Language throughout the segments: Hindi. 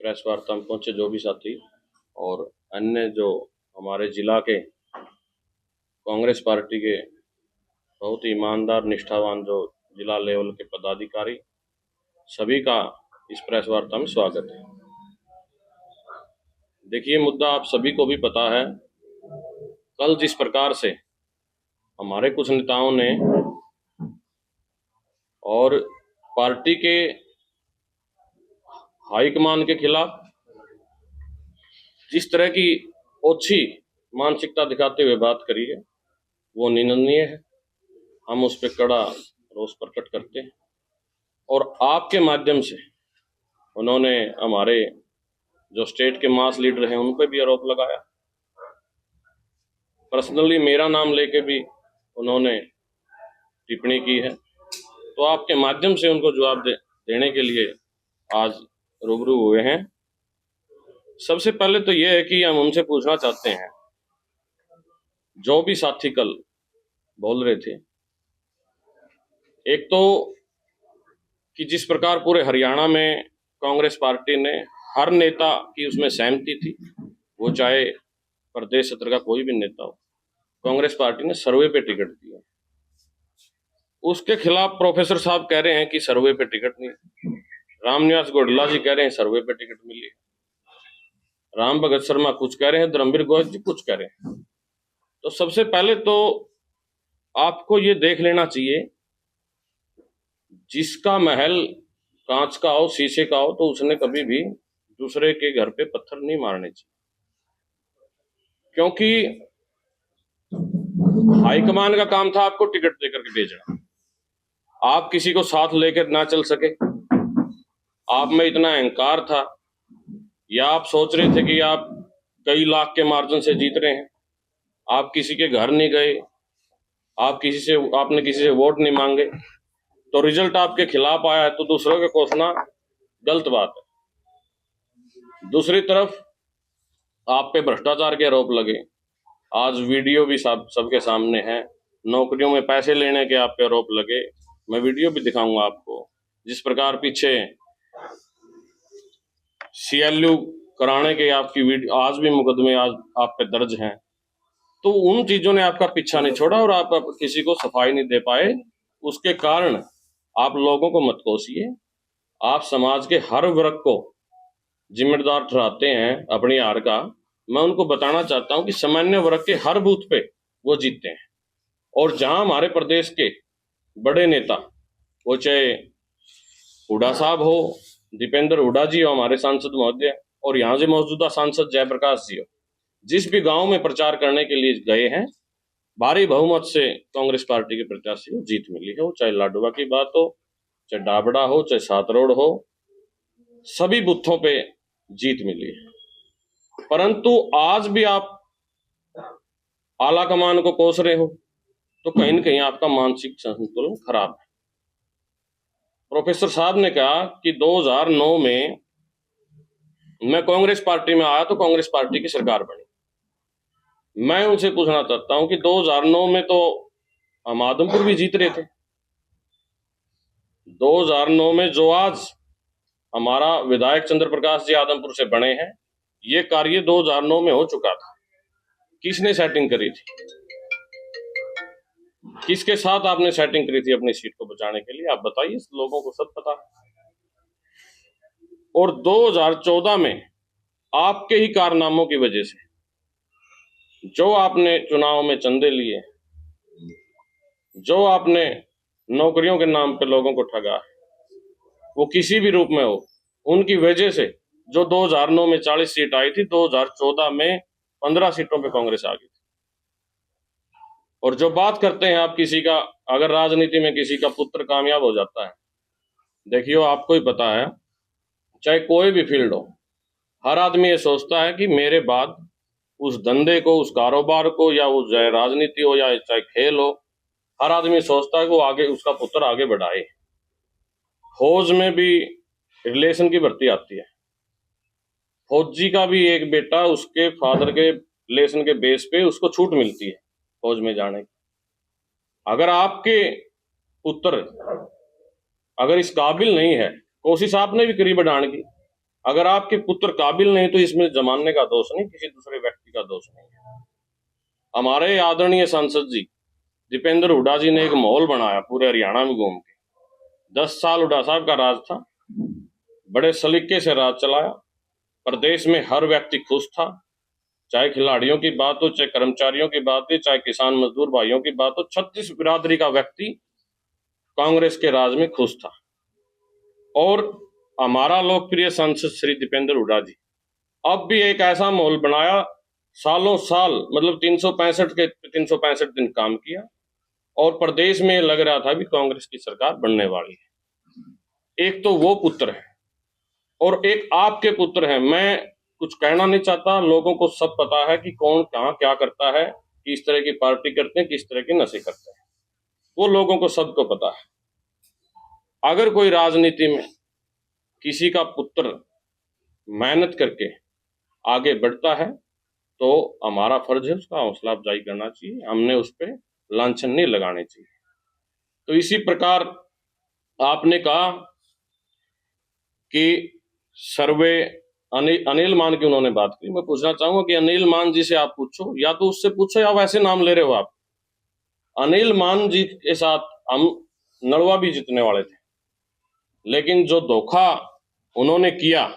प्रेस वार्ता में पहुंचे जो भी साथी और अन्य जो हमारे जिला के कांग्रेस पार्टी के बहुत ही ईमानदार निष्ठावान जो जिला लेवल के पदाधिकारी, सभी का इस प्रेस वार्ता में स्वागत है। देखिए, मुद्दा आप सभी को भी पता है। कल जिस प्रकार से हमारे कुछ नेताओं ने और पार्टी के हाईकमान के खिलाफ जिस तरह की ओछी मानसिकता दिखाते हुए बात करी है, वो निंदनीय है। हम उस पर कड़ा रोष प्रकट करते हैं और आपके माध्यम से उन्होंने हमारे जो स्टेट के मास लीडर हैं उन पर भी आरोप लगाया। पर्सनली मेरा नाम लेके भी उन्होंने टिप्पणी की है। तो आपके माध्यम से उनको जवाब देने के लिए आज रूबरू हुए हैं। सबसे पहले तो यह है कि हम उनसे पूछना चाहते हैं, जो भी साथी कल बोल रहे थे, एक तो कि जिस प्रकार पूरे हरियाणा में कांग्रेस पार्टी ने हर नेता की उसमें सहमति थी, वो चाहे प्रदेश सत्र का कोई भी नेता हो, कांग्रेस पार्टी ने सर्वे पे टिकट दिया। उसके खिलाफ प्रोफेसर साहब कह रहे हैं कि सर्वे पे टिकट नहीं। रामनिवास गोडला जी कह रहे हैं सर्वे पे टिकट मिली। राम भगत शर्मा कुछ कह रहे हैं, धर्मवीर गोयल जी कुछ कह रहे हैं। तो सबसे पहले तो आपको ये देख लेना चाहिए, जिसका महल कांच का हो, शीशे का हो, तो उसने कभी भी दूसरे के घर पे पत्थर नहीं मारने चाहिए। क्योंकि हाईकमान का काम था आपको टिकट देकर के भेजना। आप किसी को साथ लेकर ना चल सके, आप में इतना अहंकार था, या आप सोच रहे थे कि आप कई लाख के मार्जिन से जीत रहे हैं, आप किसी के घर नहीं गए, आपने किसी से वोट नहीं मांगे, तो रिजल्ट आपके खिलाफ आया है, तो दूसरों को कोसना गलत बात है। दूसरी तरफ आप पे भ्रष्टाचार के आरोप लगे। आज वीडियो भी सबके सामने है। नौकरियों में पैसे लेने के आप पे आरोप लगे। मैं वीडियो भी दिखाऊंगा आपको, जिस प्रकार पीछे CLU कराने के आपकी वीडियो, आज भी मुकदमे आज आप पे दर्ज हैं। तो उन चीजों ने आपका पीछा नहीं छोड़ा और आप किसी को सफाई नहीं दे पाए। उसके कारण आप लोगों को मत कोसिए। आप समाज के हर वर्ग को जिम्मेदार ठहराते हैं अपनी हार का। मैं उनको बताना चाहता हूं कि सामान्य वर्ग के हर बूथ पे वो जीतते हैं। और जहां हमारे प्रदेश के बड़े नेता, वो चाहे हुड्डा साहब हो, दीपेंद्र हुड्डा जी हो, हमारे सांसद महोदय, और यहाँ से मौजूदा सांसद जयप्रकाश जी हो, जिस भी गांव में प्रचार करने के लिए गए हैं, भारी बहुमत से कांग्रेस पार्टी के प्रत्याशी को जीत मिली है। वो चाहे लाडवा की बात हो, चाहे डाबड़ा हो, चाहे सातरोड हो, सभी बूथों पे जीत मिली है। परंतु आज भी आप आला कमान को कोस रहे हो, तो कहीं न कहीं आपका मानसिक संतुलन खराब है। प्रोफेसर साहब ने कहा कि 2009 में मैं कांग्रेस पार्टी में आया तो कांग्रेस पार्टी की सरकार बनी। मैं उनसे पूछना चाहता हूं कि 2009 में तो हम आदमपुर भी जीत रहे थे। 2009 में जो आज हमारा विधायक चंद्र प्रकाश जी आदमपुर से बने हैं, ये कार्य 2009 में हो चुका था। किसने सेटिंग करी थी? किसके साथ आपने सेटिंग करी थी अपनी सीट को बचाने के लिए? आप बताइए, लोगों को सब पता है। और 2014 में आपके ही कारनामों की वजह से जो आपने चुनाव में चंदे लिए, जो आपने नौकरियों के नाम पे लोगों को ठगा है, वो किसी भी रूप में हो, उनकी वजह से जो 2009 में 40 सीट आई थी, 2014 में 15 सीटों पे कांग्रेस आ गई थी। और जो बात करते हैं आप किसी का, अगर राजनीति में किसी का पुत्र कामयाब हो जाता है, देखियो आपको ही पता है, चाहे कोई भी फील्ड हो, हर आदमी ये सोचता है कि मेरे बाद उस धंधे को, उस कारोबार को, या वो चाहे राजनीति हो या चाहे खेल हो, हर आदमी सोचता है कि वो आगे, उसका पुत्र आगे बढ़ाए। फौज में भी रिलेशन की भर्ती आती है। फौजी का भी एक बेटा उसके फादर के रिलेशन के बेस पे उसको छूट मिलती है फौज में जाने की। अगर आपके पुत्र अगर इस काबिल नहीं है, कोशिश आपने भी करी बढ़ाने की, अगर आपके पुत्र काबिल नहीं तो इसमें जमाने का दोष नहीं, किसी दूसरे व्यक्ति का दोष नहीं है। हमारे आदरणीय सांसद जी दीपेंद्र हुड्डा जी ने एक माहौल बनाया पूरे हरियाणा में घूम के। 10 साल हुड्डा साहब का राज था, बड़े सलीके से राज चलाया, प्रदेश में हर व्यक्ति खुश था, चाहे खिलाड़ियों की बात हो, चाहे कर्मचारियों की बात हो, चाहे किसान मजदूर भाइयों की बात हो, 36 बिरादरी का व्यक्ति कांग्रेस के राज में खुश था। और हमारा लोकप्रिय सांसद श्री दीपेंद्र हुड्डा जी अब भी एक ऐसा माहौल बनाया, सालों साल मतलब 365 दिन काम किया, और प्रदेश में लग रहा था भी कांग्रेस की सरकार बनने वाली है। एक तो वो पुत्र है और एक आपके पुत्र हैं। मैं कुछ कहना नहीं चाहता, लोगों को सब पता है कि कौन कहाँ क्या करता है, किस तरह की पार्टी करते हैं, किस तरह के नशे करते हैं, वो लोगों को सबको पता है। अगर कोई राजनीति में किसी का पुत्र मेहनत करके आगे बढ़ता है तो हमारा फर्ज है उसका हौसला अफजाई करना चाहिए, हमने उस पर लांछन नहीं लगाने चाहिए। तो इसी प्रकार आपने कहा कि सर्वे अनिल मान की उन्होंने बात की। मैं पूछना चाहूंगा कि अनिल मान जी से आप पूछो, या तो उससे पूछो या वैसे नाम ले रहे हो आप। अनिल मान जी के साथ हम नलवा भी जीतने वाले थे, लेकिन जो धोखा उन्होंने किया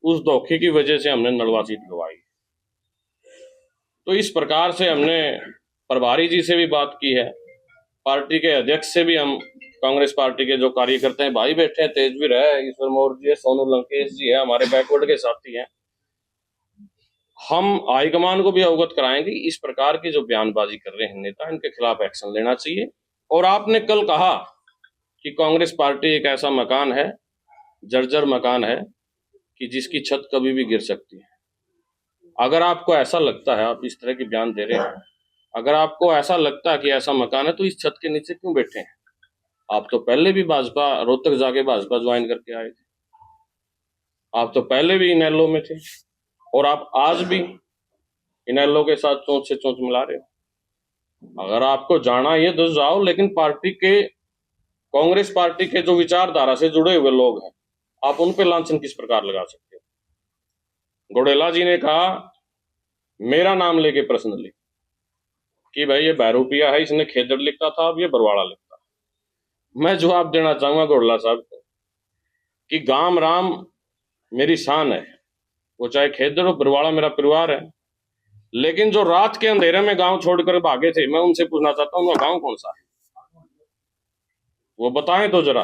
उस धोखे की वजह से हमने नलवा सीट गंवाई। तो इस प्रकार से हमने प्रभारी जी से भी बात की है, पार्टी के अध्यक्ष से भी, हम कांग्रेस पार्टी के जो कार्यकर्ता हैं भाई बैठे हैं, तेजवीर है, ईश्वर मौर्य जी है, सोनू लंकेश जी है, हमारे बैकवर्ड के साथी हैं, हम हाईकमान को भी अवगत कराएंगे इस प्रकार की जो बयानबाजी कर रहे हैं नेता, इनके खिलाफ एक्शन लेना चाहिए। और आपने कल कहा कि कांग्रेस पार्टी एक ऐसा मकान है, जर्जर मकान है कि जिसकी छत कभी भी गिर सकती है। अगर आपको ऐसा लगता है, आप इस तरह के बयान दे रहे हैं, अगर आपको ऐसा लगता है कि ऐसा मकान है तो इस छत के नीचे क्यों बैठे हैं? आप तो पहले भी भाजपा रोहतक जाके भाजपा ज्वाइन करके आए थे, आप तो पहले भी इनेलो में थे, और आप आज भी इनेलो के साथ चोंच से चोंच मिला रहे हो। अगर आपको जाना ये तो जाओ, लेकिन पार्टी के, कांग्रेस पार्टी के जो विचारधारा से जुड़े हुए लोग हैं, आप उन पे लांछन किस प्रकार लगा सकते हो? घोड़ेला जी ने कहा मेरा नाम लेके पर्सनली कि भाई ये बहरूपिया है, इसने खेदड़ लिखता था, अब ये बरवाड़ा लिखता है। मैं जवाब देना चाहूंगा घोड़ेला साहब को कि गांव राम मेरी शान है, वो चाहे खेदड़ हो, बरवाड़ा मेरा परिवार है, लेकिन जो रात के अंधेरे में गांव छोड़कर भागे थे, मैं उनसे पूछना चाहता हूँ उनका गांव कौन सा है, वो बताएं तो जरा।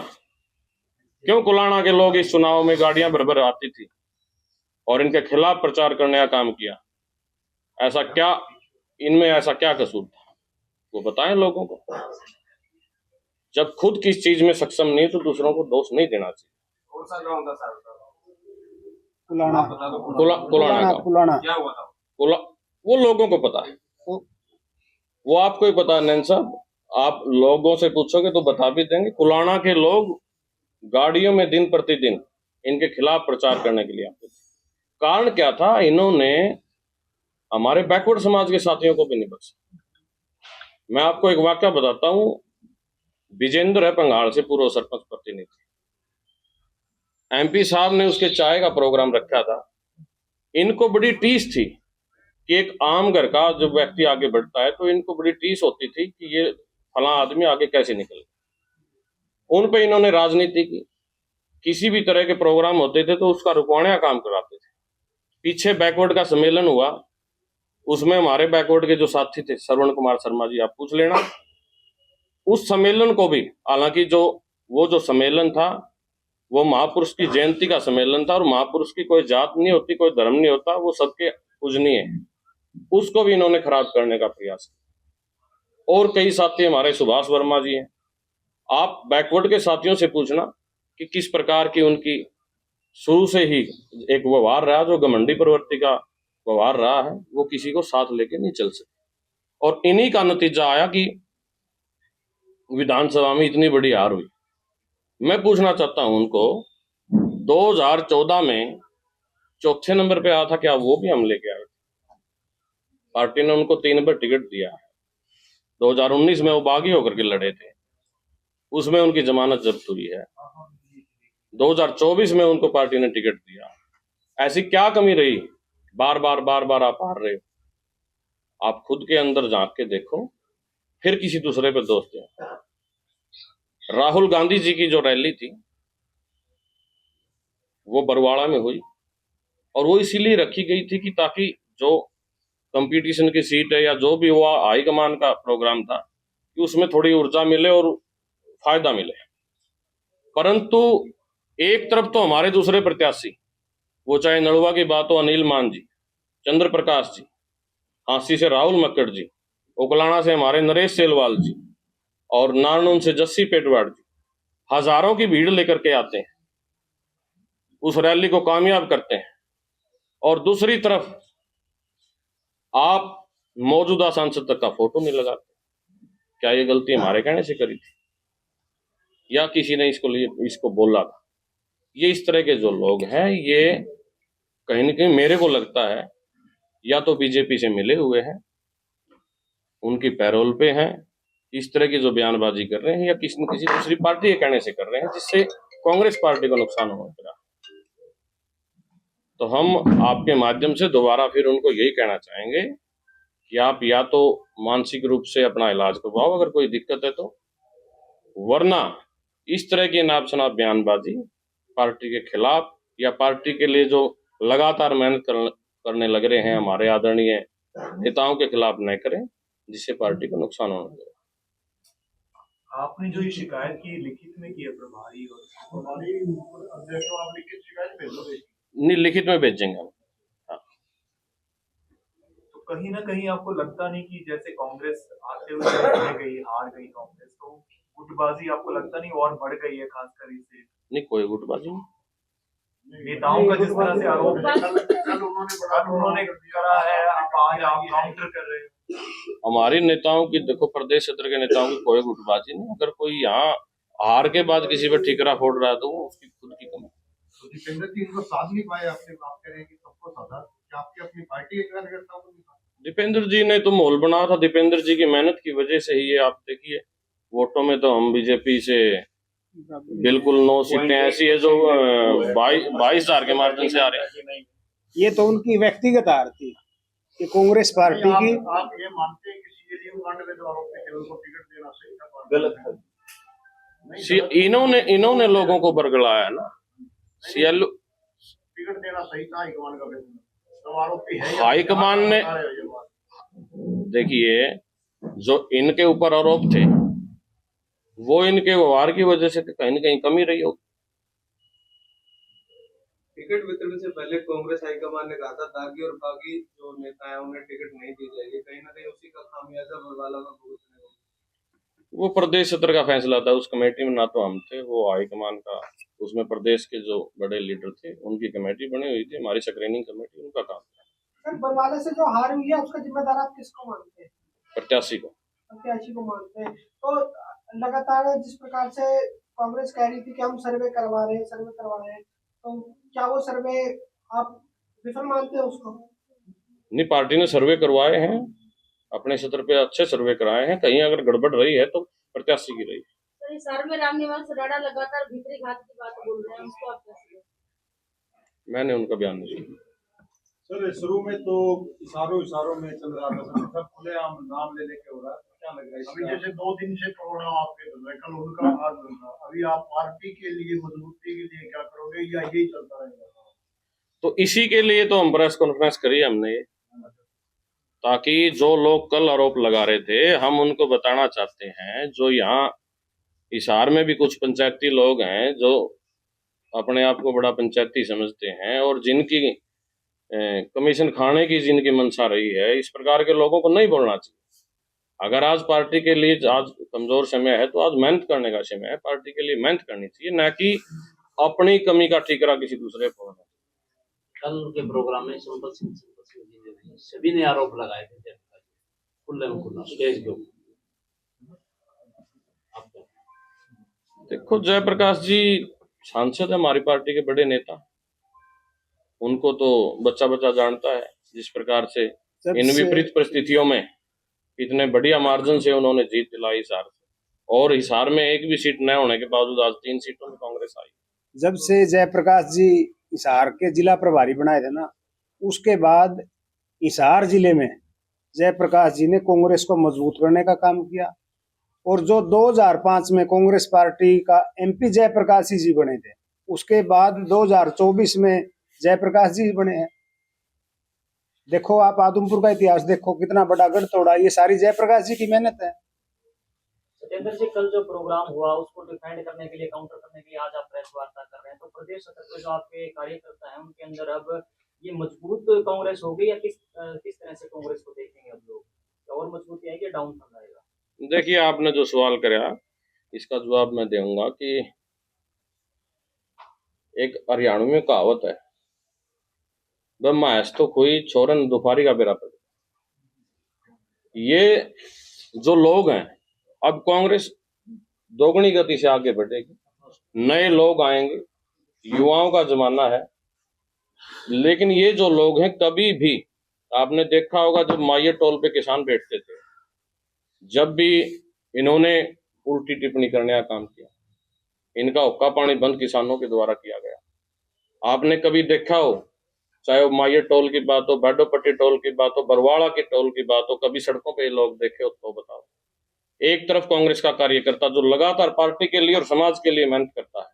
क्यों कुलाणा के लोग इस चुनाव में गाड़ियां भर भर आती थी और इनके खिलाफ प्रचार करने का काम किया? ऐसा क्या इनमें ऐसा क्या कसूर था, वो बताएं लोगों को। जब खुद किस चीज में सक्षम नहीं तो दूसरों को दोष नहीं देना चाहिए। कुलाणा क्या हुआ था? वो लोगों को पता है, वो आपको ही पता है नैन साहब, आप लोगों से पूछोगे तो बता भी देंगे। कुलाणा के लोग गाड़ियों में दिन प्रतिदिन इनके खिलाफ प्रचार करने के लिए आते थे। कारण क्या था? इन्होंने हमारे बैकवर्ड समाज के साथियों को भी नहीं बख्शा। मैं आपको एक वाक्य बताता हूं, विजेंद्र है पंगाल से, पूर्व सरपंच प्रतिनिधि, एमपी साहब ने उसके चाय का प्रोग्राम रखा था। इनको बड़ी टीस थी कि एक आम घर का जब व्यक्ति आगे बढ़ता है तो इनको बड़ी टीस होती थी कि ये फला आदमी आगे कैसे निकले। उन पे इन्होंने राजनीति की, किसी भी तरह के प्रोग्राम होते थे तो उसका रुकवाने का काम कराते थे। पीछे बैकवर्ड का सम्मेलन हुआ, उसमें हमारे बैकवर्ड के जो साथी थे, श्रवण कुमार शर्मा जी, आप पूछ लेना, उस सम्मेलन को भी, हालांकि जो सम्मेलन था वो महापुरुष की जयंती का सम्मेलन था, और महापुरुष की कोई जात नहीं होती, कोई धर्म नहीं होता, वो सबके पूजनीय है, उसको भी इन्होंने खराब करने का प्रयास किया। और कई साथी हमारे सुभाष वर्मा जी हैं, आप बैकवर्ड के साथियों से पूछना कि किस प्रकार की उनकी शुरू से ही एक व्यवहार रहा, जो घमंडी प्रवृत्ति का व्यवहार रहा है, वो किसी को साथ लेके नहीं चल सकते। और इन्हीं का नतीजा आया कि विधानसभा में इतनी बड़ी हार हुई। मैं पूछना चाहता हूं उनको, 2014 में चौथे नंबर पे आया था, क्या वो भी हम लेके आए? पार्टी ने उनको 3 बार टिकट दिया है। 2019 में वो बागी होकर के लड़े थे, उसमें उनकी जमानत जब्त हुई है। 2024 में उनको पार्टी ने टिकट दिया, ऐसी क्या कमी रही बार बार आप हार रहे हो? आप खुद के अंदर झांक के देखो, फिर किसी दूसरे पे दोष दें। राहुल गांधी जी की जो रैली थी वो बरवाड़ा में हुई, और वो इसीलिए रखी गई थी कि ताकि जो कंपटीशन की सीट है या जो भी हुआ हाईकमान का प्रोग्राम था कि उसमें थोड़ी ऊर्जा मिले और फायदा मिले। परंतु एक तरफ तो हमारे दूसरे प्रत्याशी, वो चाहे नड़ुआ की बात हो अनिल मान जी, चंद्र प्रकाश जी, हांसी से राहुल मक्कड़ जी, उकलाना से हमारे नरेश सेलवाल जी, और नारनून से जस्सी पेटवाड़ जी, हजारों की भीड़ लेकर के आते हैं, उस रैली को कामयाब करते हैं। और दूसरी तरफ आप मौजूदा सांसद तक का फोटो नहीं लगाते। क्या ये गलती हमारे कहने से करी थी या किसी ने इसको बोला था? ये इस तरह के जो लोग हैं, ये कहीं ना कहीं मेरे को लगता है या तो बीजेपी से मिले हुए हैं, उनकी पैरोल पे हैं, इस तरह की जो बयानबाजी कर रहे हैं, या किसी न किसी दूसरी पार्टी के कहने से कर रहे हैं, जिससे कांग्रेस पार्टी को नुकसान हो रहा है। तो हम आपके माध्यम से दोबारा फिर उनको यही कहना चाहेंगे कि आप या तो मानसिक रूप से अपना इलाज करवाओ अगर कोई दिक्कत है तो, वरना इस तरह की नाप शनाप बयानबाजी पार्टी के खिलाफ या पार्टी के लिए जो लगातार मेहनत करने लग रहे हैं हमारे आदरणीय नेताओं के खिलाफ न करें, जिससे पार्टी को नुकसान होना चाहिए। आपने जो ये शिकायत की लिखित में की है प्रभारी और अध्यक्ष को, आप लिखित शिकायत भेजोगे? नहीं, लिखित में भेजेंगे हम। हाँ। तो कहीं ना कहीं आपको लगता नहीं कि जैसे कांग्रेस आते हुए हार गई कांग्रेस, तो गुटबाजी आपको लगता नहीं और बढ़ गई है खासकर इससे? नहीं, कोई गुटबाजी नहीं। नेताओं का जिस तरह से आरोप कल उन्होंने करा है, आज आप काउंटर कर रहे हैं। हमारे नेताओं की देखो, प्रदेश सत्र के नेताओं की कोई गुटबाजी नहीं। अगर कोई यहाँ हार के बाद किसी पर ठीकरा फोड़ रहा है तो वो उसकी खुद की कमी। तो दीपेंद्र जी इनको साथ नहीं पाए, आपने बात करें कि सबको साधा, क्या आपकी अपनी पार्टी के कार्यकर्ताओं को नहीं साधा? दीपेंद्र जी ने तो माहौल बनाया था, दीपेंद्र जी की मेहनत की वजह से ही ये आप देखिए वोटों में तो हम बीजेपी से बिल्कुल 9 सीटें ऐसी है जो 22,000 के मार्जिन से आ रहे हैं। ये तो उनकी व्यक्तिगत हार थी कि कांग्रेस पार्टी की। आप ये मानते हैं कि सीएलयू कांड में जो आरोप थे केवल को टिकट देना सही था? गलत है। इन्होंने लोगों को बरगलाया ना। सीएलयू टिकट देना सही था हाईकमान का फैसला, तो आरोपी है हाईकमान ने, देखिए जो इनके ऊपर आरोप थे वो इनके व्यवहार की वजह से कहीं न कहीं कमी रही होगी। टिकट वितरण से पहले कांग्रेस हाईकमान ने कहा था दागी और बागी जो नेता है उन्हें टिकट नहीं दी जाएगी, कहीं ना कहीं उसी का खामियाजा बरवाला में भुगतने होगा। वो प्रदेश सत्र का फैसला था, उस कमेटी में ना तो हम थे, वो हाईकमान का, उसमें प्रदेश के जो बड़े लीडर थे उनकी कमेटी बनी हुई थी, हमारी स्क्रीनिंग कमेटी, उनका काम था। सर, बरवाला से जो हार हुई है उसका जिम्मेदार आप किसको मानते हैं? प्रत्याशी को मानते हैं। तो लगातार जिस प्रकार से कांग्रेस कह रही थी कि हम सर्वे करवा रहे हैं, तो क्या वो सर्वे आप विफल मानते हैं उसको? नहीं, पार्टी ने सर्वे करवाए हैं, अपने सत्र पे अच्छे सर्वे कराए हैं। कहीं अगर गड़बड़ रही है तो प्रत्याशी की रही है। सर में रामनिवास सराड़ा लगातार भीतरी घात की बात बोल रहे हैं, उसको आप कैसे? मैंने उनका बयान नहीं लिया। सर शुरू में तो इशारों में चल रहा था, सब खुलेआम नाम ले लेके हो रहा है, क्या लग रहा है? अभी जैसे 2 दिन से कोरोना आपके कल उनका आज उनका, अभी आप पार्टी के लिए मजबूती के लिए क्या करोगे या यही चलता रहेगा? तो इसी के लिए तो हम प्रेस कॉन्फ्रेंस करी हमने, ताकि जो लोग कल आरोप लगा रहे थे हम उनको बताना चाहते हैं। जो यहाँ हिसार में भी कुछ पंचायती लोग हैं जो अपने आप को बड़ा पंचायती समझते हैं और जिनकी कमीशन खाने की जिनकी मंशा रही है, इस प्रकार के लोगों को नहीं बोलना चाहिए। अगर आज पार्टी के लिए आज कमजोर समय है तो आज मेहनत करने का समय है, पार्टी के लिए मेहनत करनी चाहिए, ना कि अपनी कमी का ठीकरा किसी दूसरे को। कल के प्रोग्राम में संपत सिंह जी ने सभी ने आरोप लगाए थे खुला स्टेज के ऊपर। देखो, जयप्रकाश जी सांसद है, हमारी पार्टी के बड़े नेता, उनको तो बच्चा जानता है जिस प्रकार से इन विपरीत परिस्थितियों में इतने बढ़िया मार्जिन से उन्होंने जीत दिलाई हिसार से, और हिसार में एक भी सीट न होने के बावजूद आज 3 सीटों में कांग्रेस आई। जब से जयप्रकाश जी हिसार के जिला प्रभारी बनाए थे ना, उसके बाद हिसार जिले में जयप्रकाश जी ने कांग्रेस को मजबूत करने का काम किया। और जो 2005 में कांग्रेस पार्टी का एमपी जयप्रकाश जी बने थे, उसके बाद 2024 में जयप्रकाश जी बने हैं। देखो आप आदमपुर का इतिहास देखो, कितना बड़ा गढ़ तोड़ा, ये सारी जयप्रकाश जी की मेहनत है। सत्येंद्र जी, कल जो प्रोग्राम हुआ उसको डिफेंड करने के लिए, काउंटर करने के लिए आज आप प्रेस वार्ता कर रहे हैं, तो प्रदेश स्तर पे जो आपके कार्यकर्ता हैं उनके अंदर अब ये मजबूत कांग्रेस होगी या किस तरह से कांग्रेस को देखेंगे अब लोग? और मजबूती आएगी या डाउन फॉल आएगा? देखिए, आपने जो सवाल कराया इसका जवाब मैं दूंगा कि एक हरियाणवी में कहावत है, महस तो कोई छोरन दोपहरी का बेरा पड़े। ये जो लोग हैं, अब कांग्रेस दोगुनी गति से आगे बढ़ेगी, नए लोग आएंगे, युवाओं का जमाना है। लेकिन ये जो लोग हैं, कभी भी आपने देखा होगा जब माये टोल पे किसान बैठते थे, जब भी इन्होंने उल्टी टिप्पणी करने का काम किया, इनका हुक्का पानी बंद किसानों के द्वारा किया गया। आपने कभी देखा हो, चाहे वो माये टोल की बात हो, बैडोपट्टी टोल की बात हो, बरवाड़ा की टोल की बात हो, कभी सड़कों पे लोग देखे हो तो बताओ। एक तरफ कांग्रेस का कार्यकर्ता जो लगातार पार्टी के लिए और समाज के लिए मेहनत करता है,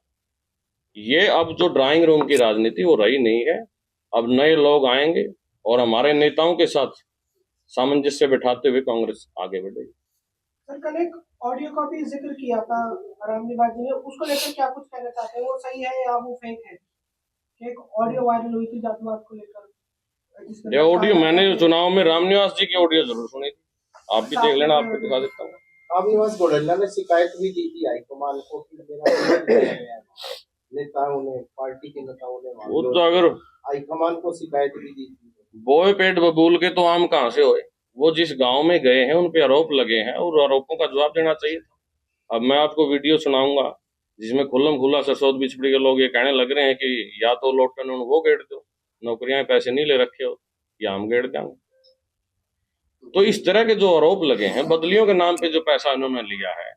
ये अब जो ड्राइंग रूम की राजनीति वो रही नहीं है। अब नए लोग आएंगे और हमारे नेताओं के साथ सामंजस्य बिठाते हुए कांग्रेस आगे बढ़ेगी। सर, कल एक ऑडियो का भी जिक्र किया था रामनिवास जी ने, उसको लेकर क्या कुछ कहना चाहते हैं? वो सही है या वो फेक है? एक ऑडियो वायरल हुई थी जातिवाद को लेकर। ये ऑडियो मैंने चुनाव में रामनिवास जी की ऑडियो जरूर सुनी थी, आप भी देख लेना, आपको दिखा देता हूँ। रामनिवास गोडेला ने शिकायत भी की थी हाईकमान को कि मेरा नेताओं ने, पार्टी के नेताओं ने, वो तो अगर हाईकमान को शिकायत भी दी थी। बोए पेट बबूल के तो आम कहाँ से होए? वो जिस गांव में गए हैं उन पे आरोप लगे हैं और आरोपों का जवाब देना चाहिए था। अब मैं आपको वीडियो सुनाऊंगा जिसमें खुल्लम खुल्ला सरसोद बिछड़ी के लोग ये कहने लग रहे हैं कि या तो लोटन वो गेड़ दो, नौकरियां पैसे नहीं ले रखे हो, या हम गेड़ देंगे। तो इस तरह के जो आरोप लगे हैं, बदलियों के नाम पे जो पैसा इन्होंने लिया है,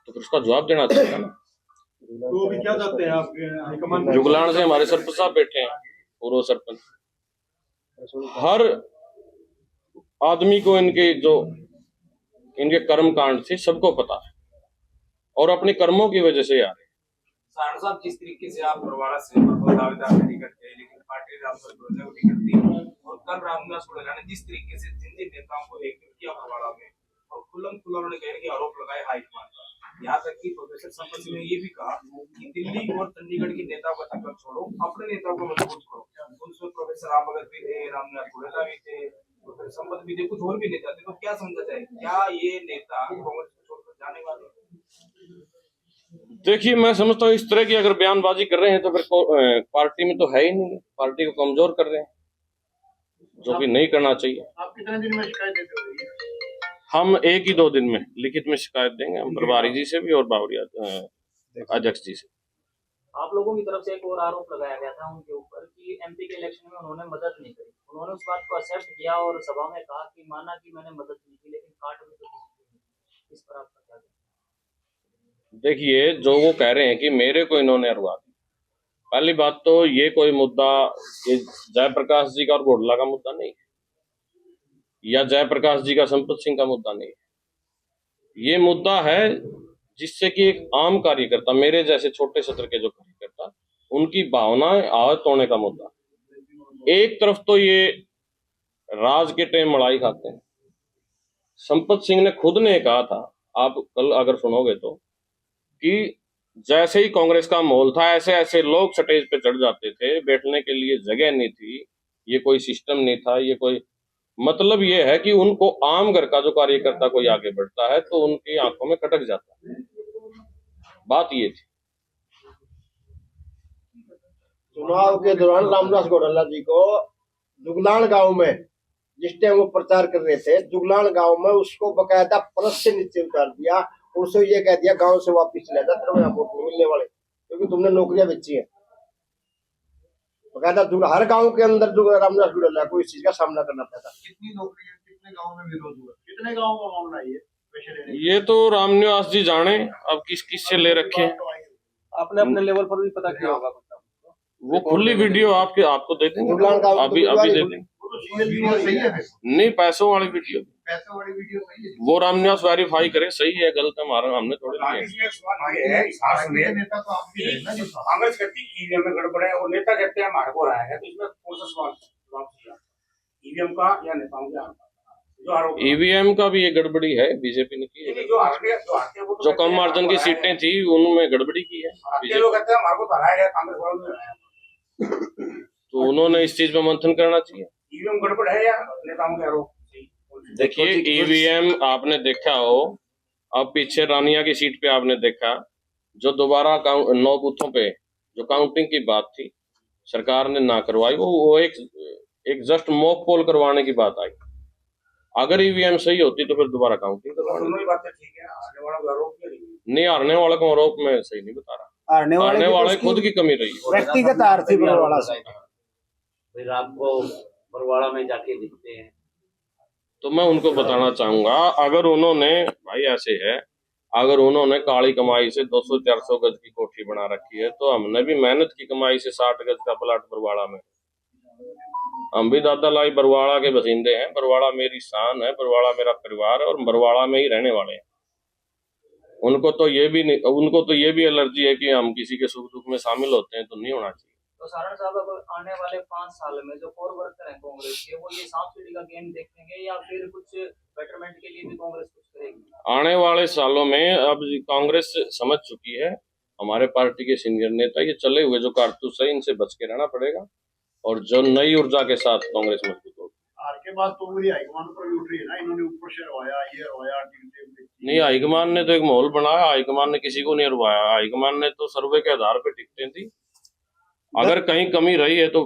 तो फिर उसका जवाब देना चाहिए ना। तो अभी क्या चाहते हैं आप हाईकमान? जुगलान से हमारे सरपंच साहब बैठे हैं, पूर्व सरपंच, हर आदमी को इनके कर्म कांड से सबको पता है और अपने कर्मों की वजह से यार सारण साहब, जिस तरीके से आप बरवाड़ा से दावेदार नहीं करते, लेकिन पार्टी ने आप पर भरोसा नहीं करती, और कल रामनिवास गोडेला ने जिस तरीके से जिन नेताओं को एक किया बरवाड़ा में और खुल्लम खुल्ला उन्होंने कहने के आरोप लगाए हाईकमान पर, यहाँ तक कि प्रोफेसर संपत सिंह ने ये भी कहा कि दिल्ली और चंडीगढ़ के नेताओं का चक्कर छोड़ो, अपने नेताओं को मजबूत करो। उनसे प्रोफेसर राम भगत भी थे, रामनिवास गोडेला भी थे, प्रोफेसर संपत भी थे, कुछ और भी नेता थे। तो क्या समझा जाए, क्या ये नेता कांग्रेस को छोड़कर जाने वाले? देखिए, मैं समझता हूँ इस तरह की अगर बयानबाजी कर रहे हैं तो फिर पार्टी में तो है ही नहीं, पार्टी को कमजोर कर रहे हैं, जो कि नहीं करना चाहिए। आप कितने दिन में शिकायत देते हो? हम 1 ही 2 दिन में लिखित में शिकायत देंगे, हम प्रभारी जी से भी और बावरिया अध्यक्ष जी से। आप लोगों की तरफ से एक और आरोप लगाया गया था उनके ऊपर कि एमपी के इलेक्शन में उन्होंने मदद नहीं करी। उन्होंने उस बात को एक्सेप्ट किया और सभा में कहा कि माना कि मैंने मदद नहीं की, लेकिन काट भी तो इस पर आपका क्या? देखिए, जो वो कह रहे हैं कि मेरे को इन्होंने अरवा दी, पहली बात तो ये कोई मुद्दा ये जयप्रकाश जी का और गोडला का मुद्दा नहीं है, या जयप्रकाश जी का संपत सिंह का मुद्दा नहीं है। ये मुद्दा है जिससे कि एक आम कार्यकर्ता, मेरे जैसे छोटे सत्र के जो कार्यकर्ता, उनकी भावनाएं आहत होने का मुद्दा। एक तरफ तो ये राज के टाइम मड़ाई खाते हैं। संपत सिंह ने खुद ने कहा था, आप कल अगर सुनोगे तो, कि जैसे ही कांग्रेस का माहौल था ऐसे ऐसे लोग स्टेज पे चढ़ जाते थे, बैठने के लिए जगह नहीं थी, ये कोई सिस्टम नहीं था, ये कोई मतलब ये है कि उनको आम घर का जो कार्यकर्ता कोई आगे बढ़ता है तो उनकी आंखों में कटक जाता है। बात ये थी। चुनाव के दौरान रामनिवास गोडेला जी को जुगलान गांव में जिस टाइम वो प्रचार कर रहे थे, जुगलान गांव में उसको बकायदा परस से नीचे उतार दिया, उससे ये कह दिया गांव से वापस चले जा, तेरे वोट नहीं मिलने वाले क्योंकि तुमने नौकरियां बेची है। बकायदा हर गांव के अंदर जो रामनिवास गोडेला को इस चीज का सामना करना पड़ा। कितनी नौकरियां, कितने गाँव में विरोध हुआ, कितने गाँव का मामला है ये तो रामनिवास जी जाने अब किस किस से ले रखे हैं। आपने अपने लेवल पर भी पता किया होगा? वो खुली वीडियो आपको दे देंगे, जुगलान गाँव की अभी तो अभी दे जुगलान- देंगे। वो तो सीएल सही है फिर, नहीं, पैसों वाली वीडियो, पैसे वाली वीडियो सही है। वो रामनिवास वेरीफाई करे सही है गलत है, हमारा हमने थोड़े लिए। इसमें एक सवाल ये है, हिसाब पार्टी सुनिए, के नेता तो आप भी रहे ना जी। कांग्रेस कहती है ईवीएम में गड़बड़ है और नेता कहते हैं हमारे को रहा है, तो इसमें कौन सा सवाल जवाब दिया, ईवीएम का या नेताओं के आरोप का? जो आरोप ईवीएम का भी ये गड़बड़ी है, बीजेपी ने की है। जो आते वो तो जो कहते कम हैं मार्जिन की हमारे को सीटें थी उनमें गड़बड़ी की है हराया है। आते बीजेपी। लोग कहते हैं हमारे को तो हराया गया, कांग्रेस वालों ने हराया। तो उन्होंने इस चीज पे मंथन करना चाहिए। ईवीएम गड़बड़ है या नेताओं के आरोप? देखिए, ईवीएम आपने देखा हो, अब पीछे रानिया की सीट पे आपने देखा, जो दोबारा 9 बूथों पे जो काउंटिंग की बात थी सरकार ने ना करवाई, वो एक जस्ट मॉक पोल करवाने की बात आई। अगर ईवीएम सही होती तो फिर दोबारा काउंटिंग करवानी। दोनों ही बातें ठीक है, आने वालों का आरोप नहीं, हारने वाले को आरोप में सही नहीं बता रहा, हारने हारने की तो वाले उसकी खुद की कमी रही है। व्यक्तिगत आर्थिक बरवाड़ा से। फिर आपको बरवाड़ा में जाके दिखते हैं। तो मैं उनको बताना चाहूंगा, अगर उन्होंने, भाई ऐसे है, अगर उन्होंने काली कमाई से 200-400 गज की कोठी बना रखी है, तो हमने भी मेहनत की कमाई से 60 गज का प्लाट बरवाड़ा में, हम भी दादा लाई बरवाड़ा के बसिंदे हैं, बरवाड़ा मेरी शान है, बरवाड़ा मेरा परिवार है और बरवाड़ा में ही रहने वाले हैं। उनको तो ये भी एलर्जी है कि हम किसी के सुख दुख में शामिल होते हैं, तो नहीं होना चाहिए। तो सारण साहब, अब आने वाले 5 साल में जो कोर वर्कर हैं कांग्रेस के, वो ये सांप सीढ़ी का गेम देखेंगे या फिर कुछ बेटरमेंट के लिए भी कांग्रेस कुछ करेगी? आने वाले सालों में अब कांग्रेस समझ चुकी है, हमारे पार्टी के सीनियर नेता, ये चले हुए जो कारतूस है इनसे बच के रहना पड़ेगा और जो नई ऊर्जा के साथ कांग्रेस मजबूत होगी। हार के बाद तो पूरी हाईकमान पर भी उठ रही है ना, इन्होंने ऊपर से रवाया, ये रवाया, नहीं, हाईकमान ने तो एक माहौल बनाया, हाईकमान ने किसी को नहीं हरवाया, हाईकमान ने तो सर्वे के आधार पर टिकटें दी। अगर कहीं कमी रही है तो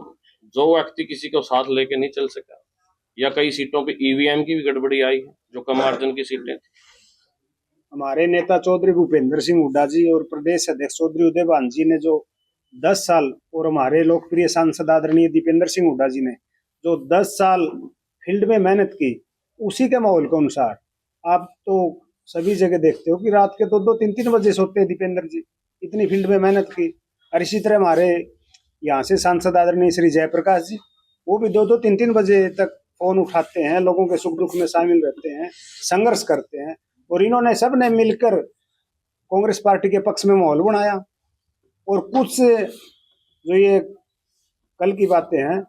जो व्यक्ति किसी को साथ लेके नहीं चल सका, या कई सीटों पे ईवीएम की भी गड़बड़ी आई है, जो कम मार्जिन की सीटें थी। हमारे नेता चौधरी भूपेंद्र सिंह हुड्डा जी और प्रदेश अध्यक्ष चौधरी उदयभान जी ने जो 10 साल, और हमारे लोकप्रिय सांसद आदरणीय दीपेंद्र सिंह हुड्डा जी ने जो 10 साल फील्ड में मेहनत की, उसी के माहौल के अनुसार आप तो सभी जगह देखते हो कि रात के 2-2, 3-3 बजे सोते हैं दीपेंद्र जी, इतनी फील्ड में मेहनत की। और इसी तरह हमारे यहाँ से सांसद आदरणीय श्री जयप्रकाश जी, वो भी 2-2, 3-3 बजे तक फोन उठाते हैं, लोगों के सुख दुख में शामिल रहते हैं, संघर्ष करते हैं, और इन्होंने सब ने मिलकर कांग्रेस पार्टी के पक्ष में माहौल बनाया। और कुछ जो ये कल की बातें हैं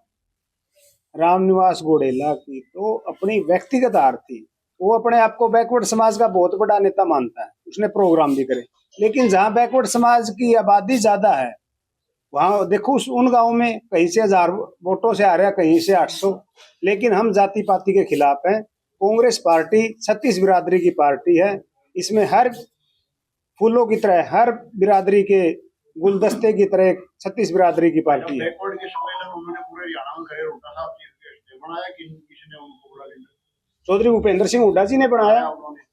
रामनिवास गोडेला की, तो अपनी व्यक्तिगत हार थी, वो अपने आप को बैकवर्ड समाज का बहुत बड़ा नेता मानता है, उसने प्रोग्राम भी करे, लेकिन जहाँ बैकवर्ड समाज की आबादी ज्यादा है वहां देखो उन गांव में कहीं से 1000 वोटों से आ रहा, कहीं से 800, लेकिन हम जाति पाति के खिलाफ हैं। कांग्रेस पार्टी 36 बिरादरी की पार्टी है, इसमें हर फूलों की तरह, हर बिरादरी के गुलदस्ते की तरह 36 बिरादरी की पार्टी है। बैकवर्ड के सम्मेलन उन्होंने पूरे हरियाणा में करे, रोटा साहब चीफ गेस्ट बनाया कि किसी ने उनको बुला लिया? चौधरी भूपेंद्र सिंह हुड्डा जी ने बनाया। उन्होंने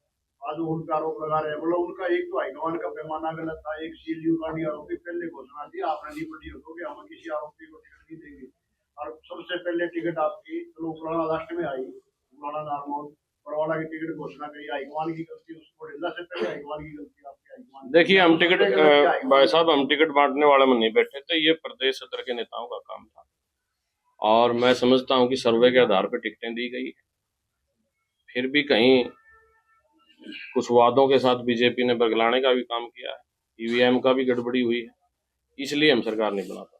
आज उनका आरोप लगा रहे हैं, बोलो उनका एक तो हाईकमान का पैमाना गलत था, एक सीएलयू का आरोपी पहले घोषणा दी आपने, नहीं बड़ी हो कि हम किसी आरोपी को टिकट नहीं देंगे, और सबसे पहले टिकट आपकी चलो पुराना राष्ट्र में आई, पुराना नारमोल बरवाड़ा की टिकट घोषणा करी, हाईकमान की गलती, उसको ढिल्ला से पहले हाईकमान की गलती आपकी। हाईकमान देखिए, हम टिकट, भाई साहब, हम टिकट बांटने वाले में नहीं बैठे थे, ये प्रदेश सत्र के नेताओं का काम था, और मैं समझता हूँ कि सर्वे के आधार पर टिकटें दी गई। फिर भी कहीं कुछ वादों के साथ बीजेपी ने बरगलाने का भी काम किया है, ईवीएम का भी गड़बड़ी हुई है, इसलिए हम सरकार नहीं बना पाए।